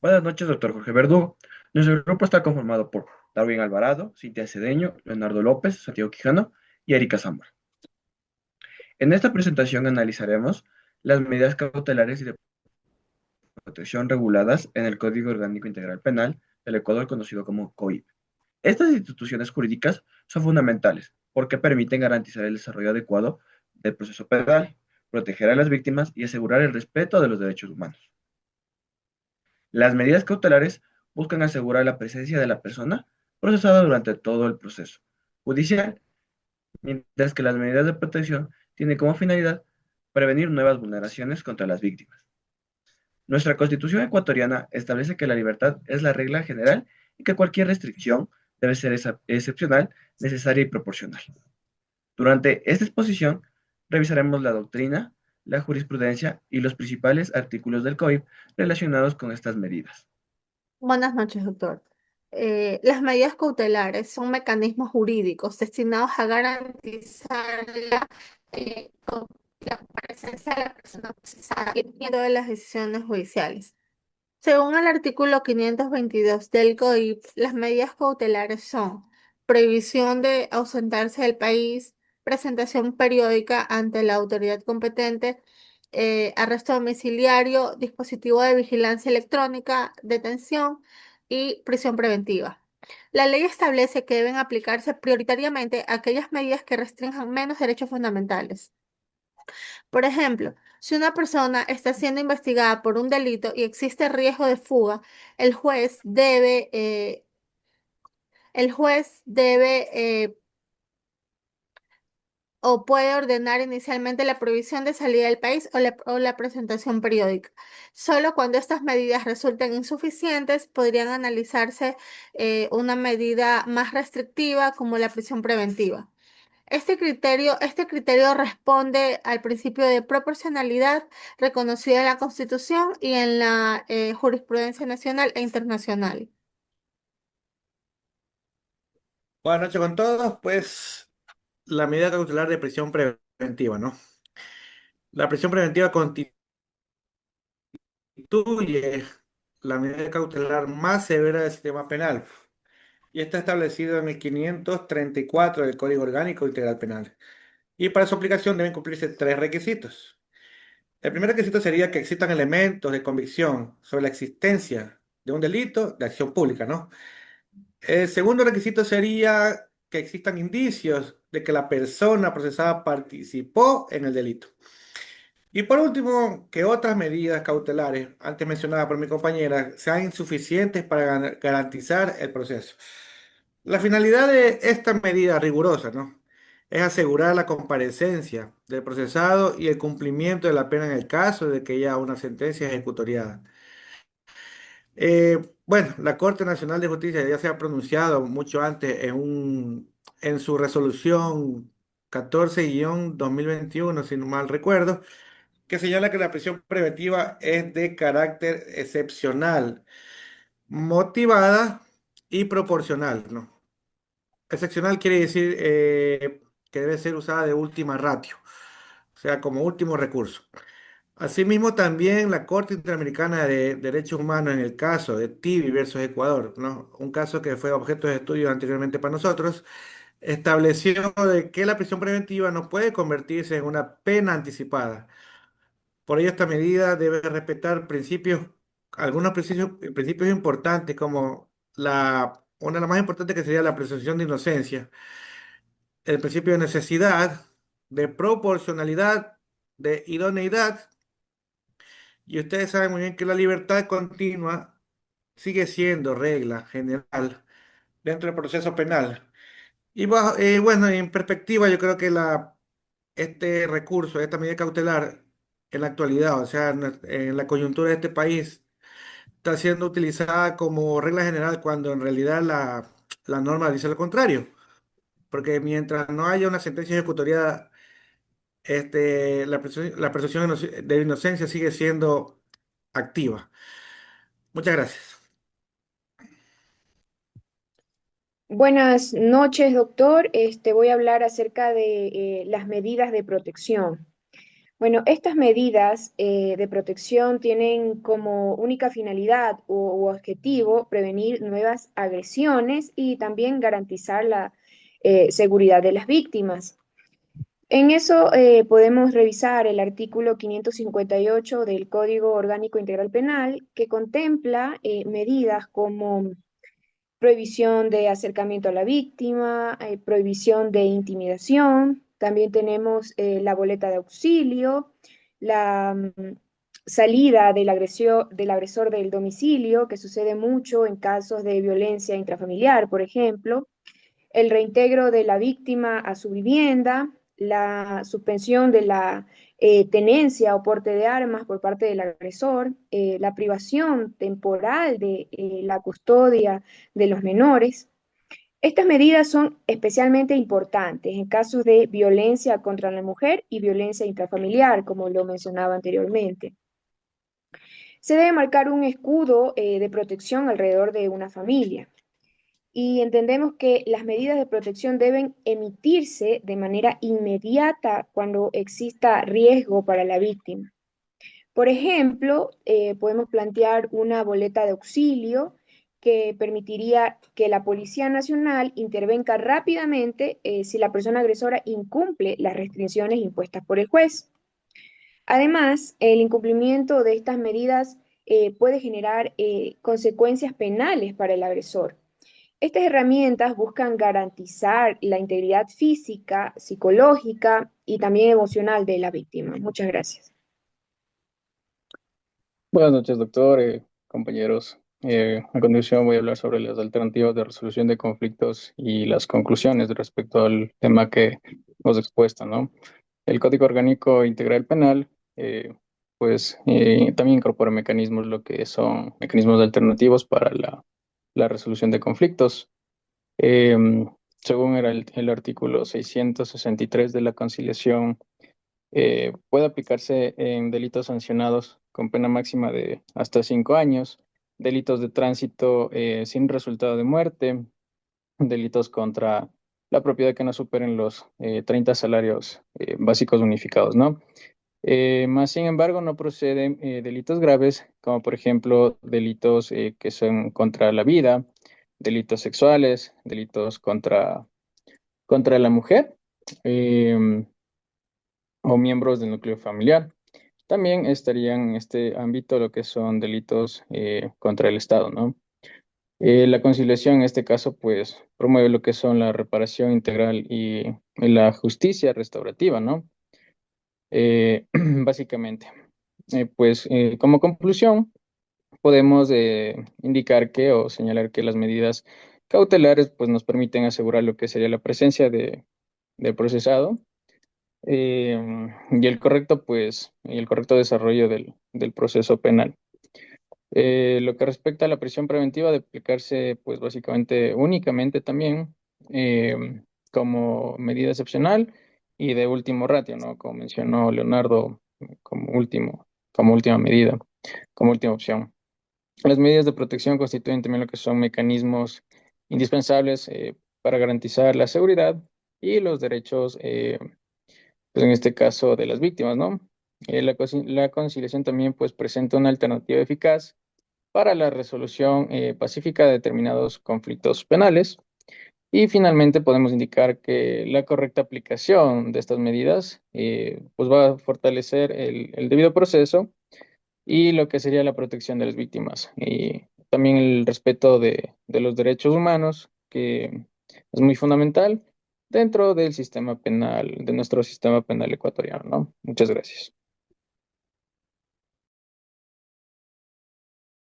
Buenas noches, doctor Jorge Verdugo. Nuestro grupo está conformado por Darwin Alvarado, Cintia Cedeño, Leonardo López, Santiago Quijano y Erika Zamora. En esta presentación analizaremos las medidas cautelares y de protección reguladas en el Código Orgánico Integral Penal del Ecuador, conocido como COIP. Estas instituciones jurídicas son fundamentales porque permiten garantizar el desarrollo adecuado del proceso penal, proteger a las víctimas y asegurar el respeto de los derechos humanos. Las medidas cautelares buscan asegurar la presencia de la persona procesada durante todo el proceso judicial, mientras que las medidas de protección tienen como finalidad prevenir nuevas vulneraciones contra las víctimas. Nuestra Constitución ecuatoriana establece que la libertad es la regla general y que cualquier restricción debe ser excepcional, necesaria y proporcional. Durante esta exposición revisaremos la doctrina, la jurisprudencia y los principales artículos del COIP relacionados con estas medidas. Buenas noches, doctor. Las medidas cautelares son mecanismos jurídicos destinados a garantizar con la presencia de la persona procesada y de las decisiones judiciales. Según el artículo 522 del COIP, las medidas cautelares son prohibición de ausentarse del país, presentación periódica ante la autoridad competente, arresto domiciliario, dispositivo de vigilancia electrónica, detención y prisión preventiva. La ley establece que deben aplicarse prioritariamente aquellas medidas que restrinjan menos derechos fundamentales. Por ejemplo, si una persona está siendo investigada por un delito y existe riesgo de fuga, el juez debe, eh, el juez debe o puede ordenar inicialmente la prohibición de salida del país o la presentación periódica. Solo cuando estas medidas resulten insuficientes, podrían analizarse una medida más restrictiva como la prisión preventiva. Este criterio responde al principio de proporcionalidad reconocido en la Constitución y en la jurisprudencia nacional e internacional. Buenas noches con todos. Pues la medida cautelar de prisión preventiva, ¿no? La prisión preventiva constituye la medida cautelar más severa del sistema penal y está establecido en el 534 del Código Orgánico Integral Penal. Y para su aplicación deben cumplirse tres requisitos. El primer requisito sería que existan elementos de convicción sobre la existencia de un delito de acción pública, ¿no? El segundo requisito sería que existan indicios de que la persona procesada participó en el delito. Y por último, que otras medidas cautelares, antes mencionadas por mi compañera, sean insuficientes para garantizar el proceso. La finalidad de esta medida rigurosa, ¿no? Es asegurar la comparecencia del procesado y el cumplimiento de la pena en el caso de que haya una sentencia ejecutoriada. Bueno, la Corte Nacional de Justicia ya se ha pronunciado mucho antes en su resolución 14-2021, si no mal recuerdo, que señala que la prisión preventiva es de carácter excepcional, motivada y proporcional, ¿no? Excepcional quiere decir que debe ser usada de última ratio, o sea, como último recurso. Asimismo, también la Corte Interamericana de Derechos Humanos en el caso de Tibi versus Ecuador, ¿no? Un caso que fue objeto de estudio anteriormente para nosotros, estableció de que la prisión preventiva no puede convertirse en una pena anticipada. Por ello, esta medida debe respetar algunos principios importantes como una de las más importantes que sería la presunción de inocencia, el principio de necesidad, de proporcionalidad, de idoneidad. Y ustedes saben muy bien que la libertad continua sigue siendo regla general dentro del proceso penal. Y bueno, en perspectiva, yo creo que este recurso, esta medida cautelar, en la actualidad, o sea, en la coyuntura de este país, está siendo utilizada como regla general cuando en realidad la norma dice lo contrario. Porque mientras no haya una sentencia ejecutoriada, la presunción de inocencia sigue siendo activa. Muchas gracias. Buenas noches, doctor. Voy a hablar acerca de las medidas de protección. Bueno, estas medidas de protección tienen como única finalidad u objetivo prevenir nuevas agresiones y también garantizar la seguridad de las víctimas. En eso podemos revisar el artículo 558 del Código Orgánico Integral Penal, que contempla medidas como prohibición de acercamiento a la víctima, prohibición de intimidación. También tenemos la boleta de auxilio, la salida del agresor del domicilio, que sucede mucho en casos de violencia intrafamiliar, por ejemplo, el reintegro de la víctima a su vivienda, la suspensión de la tenencia o porte de armas por parte del agresor, la privación temporal de la custodia de los menores. Estas medidas son especialmente importantes en casos de violencia contra la mujer y violencia intrafamiliar, como lo mencionaba anteriormente. Se debe marcar un escudo de protección alrededor de una familia y entendemos que las medidas de protección deben emitirse de manera inmediata cuando exista riesgo para la víctima. Por ejemplo, podemos plantear una boleta de auxilio que permitiría que la Policía Nacional intervenga rápidamente si la persona agresora incumple las restricciones impuestas por el juez. Además, el incumplimiento de estas medidas puede generar consecuencias penales para el agresor. Estas herramientas buscan garantizar la integridad física, psicológica y también emocional de la víctima. Muchas gracias. Buenas noches, doctor, compañeros. A continuación voy a hablar sobre las alternativas de resolución de conflictos y las conclusiones respecto al tema que hemos expuesto, ¿no? El Código Orgánico Integral Penal, también incorpora mecanismos, lo que son mecanismos alternativos para la resolución de conflictos. Según el artículo 663 de la conciliación, puede aplicarse en delitos sancionados con pena máxima de hasta 5 años, delitos de tránsito sin resultado de muerte, delitos contra la propiedad que no superen los 30 salarios básicos unificados, ¿no? Más sin embargo, no proceden delitos graves, como por ejemplo delitos que son contra la vida, delitos sexuales, delitos contra la mujer. O miembros del núcleo familiar. También estarían en este ámbito lo que son delitos contra el Estado, ¿no? La conciliación en este caso, pues, promueve lo que son la reparación integral y la justicia restaurativa, ¿no? Básicamente. Como conclusión, podemos indicar que o señalar que las medidas cautelares, pues, nos permiten asegurar lo que sería la presencia del procesado y el correcto desarrollo del proceso penal. Lo que respecta a la prisión preventiva, de aplicarse, pues básicamente, únicamente también como medida excepcional y de último ratio, ¿no? Como mencionó Leonardo, como última medida, como última opción. Las medidas de protección constituyen también lo que son mecanismos indispensables para garantizar la seguridad y los derechos pues en este caso de las víctimas, ¿no? La conciliación también pues presenta una alternativa eficaz para la resolución pacífica de determinados conflictos penales. Y finalmente podemos indicar que la correcta aplicación de estas medidas pues va a fortalecer el debido proceso y lo que sería la protección de las víctimas y también el respeto de los derechos humanos, que es muy fundamental dentro del sistema penal, de nuestro sistema penal ecuatoriano, ¿no? Muchas gracias.